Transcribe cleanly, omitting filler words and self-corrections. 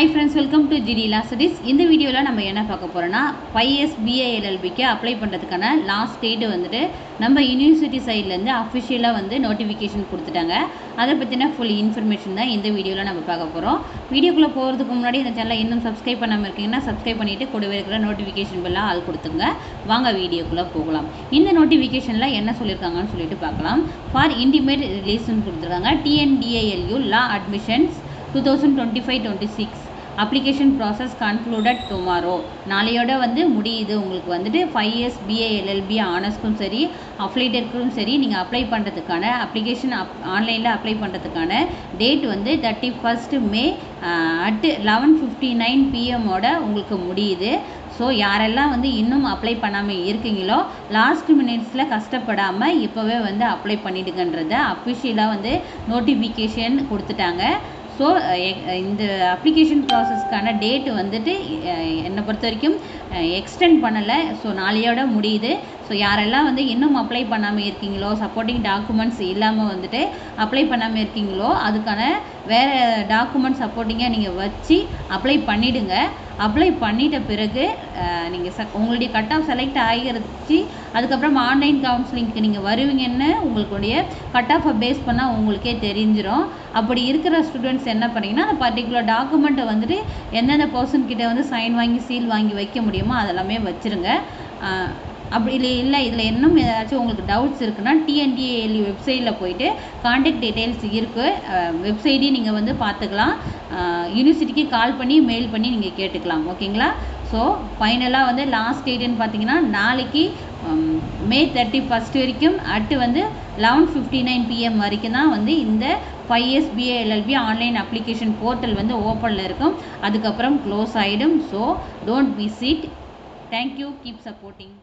Hi friends, welcome to GD Law Studies. இந்த வீடியோல நம்ம என்ன பார்க்க போறோம்னா 5S BA LLBக்கு அப்ளை பண்றதுக்கான லாஸ்ட் டேட் வந்துட்டு நம்ம யுனிவர்சிட்டி சைடுல இருந்து அபிஷியலா வந்து நோட்டிஃபிகேஷன் கொடுத்துட்டாங்க. அதை பத்தின ஃபுல் இன்ஃபர்மேஷன் தான் இந்த வீடியோல நம்ம பார்க்க போறோம். வீடியோக்குள்ள போறதுக்கு முன்னாடி இந்த சேனலை இன்னும் சப்ஸ்கிரைப் பண்ணாம இருக்கீங்கன்னா சப்ஸ்கிரைப் பண்ணிட்டு கூடவே இருக்கிற நோட்டிஃபிகேஷன் பெல்ல ஆல் கொடுத்துங்க. வாங்க வீடியோக்குள்ள போகலாம். இந்த நோட்டிஃபிகேஷன்ல என்ன சொல்லிருக்காங்கன்னு சொல்லிட்டு பார்க்கலாம். ஃபார் இன்டிமேட் ரிலீஸ்னு கொடுத்துருக்காங்க. TNDALU Law Admissions 2025-26 application process concluded tomorrow. நாளையோட வந்து முடியுது. உங்களுக்கு வந்துட்டு 5S BA LLB ஆனர்ஸ்க்கும் சரி அஃபிலியேட்டருக்கும் சரி நீங்கள் அப்ளை பண்ணுறதுக்கான அப்ளிகேஷன் ஆன்லைனில் அப்ளை பண்ணுறதுக்கான டேட் வந்து 31 May at 11:59 PM உங்களுக்கு முடியுது. ஸோ யாரெல்லாம் வந்து இன்னும் அப்ளை பண்ணாமல் இருக்கீங்களோ லாஸ்ட் மினிட்ஸில் கஷ்டப்படாமல் இப்போவே வந்து அப்ளை பண்ணிடுங்கன்றத அஃபிஷியலாக வந்து நோட்டிஃபிகேஷன் கொடுத்துட்டாங்க. ஸோ இந்த அப்ளிகேஷன் ப்ராசஸ்க்கான டேட் வந்துட்டு என்னை பொறுத்த வரைக்கும் எக்ஸ்டெண்ட் பண்ணலை. ஸோ நாளையோட முடியுது. ஸோ யாரெல்லாம் வந்து இன்னும் அப்ளை பண்ணாமல் இருக்கீங்களோ சப்போர்ட்டிங் டாக்குமெண்ட்ஸ் இல்லாமல் வந்துட்டு அப்ளை பண்ணாமல் இருக்கீங்களோ அதுக்கான வேறு டாக்குமெண்ட் சப்போர்ட்டிங்காக நீங்கள் வச்சு அப்ளை பண்ணிவிடுங்க. அப்ளை பண்ணிட்ட பிறகு நீங்கள் உங்களுடைய கட் ஆஃப் செலக்ட் ஆகிருச்சு. அதுக்கப்புறம் ஆன்லைன் கவுன்சிலிங்க்கு நீங்கள் வருவீங்கன்னு உங்களுடைய கட் ஆஃபை பேஸ் பண்ணால் உங்களுக்கே தெரிஞ்சிடும். அப்படி இருக்கிற ஸ்டூடெண்ட்ஸ் என்ன பண்ணிங்கன்னா அந்த பர்டிகுலர் டாக்குமெண்ட்டை வந்துட்டு எந்தெந்த பர்சன் கிட்டே வந்து சைன் வாங்கி சீல் வாங்கி வைக்க முடியுமோ அதெல்லாமே வச்சுருங்க. அப்படி இல்லை இதில் இன்னும் ஏதாச்சும் உங்களுக்கு டவுட்ஸ் இருக்குன்னா TNDALU வெப்சைட்டில் போயிட்டு கான்டாக்ட் டீட்டெயில்ஸ் இருக்குது. வெப்சைட்டையும் நீங்கள் வந்து பார்த்துக்கலாம். யூனிவர்சிட்டிக்கு கால் பண்ணி மெயில் பண்ணி நீங்கள் கேட்டுக்கலாம். ஓகேங்களா? ஸோ ஃபைனலாக வந்து லாஸ்ட் டேட்டுன்னு பார்த்தீங்கன்னா நாளைக்கு May 31 வரைக்கும் வந்து 11:59 PM வரைக்கும் தான் வந்து இந்த 5S BA LLB online application portal வந்து ஓப்பனில் இருக்கும். அதுக்கப்புறம் க்ளோஸ் ஆகிடும். So don't miss it. Thank you. Keep supporting.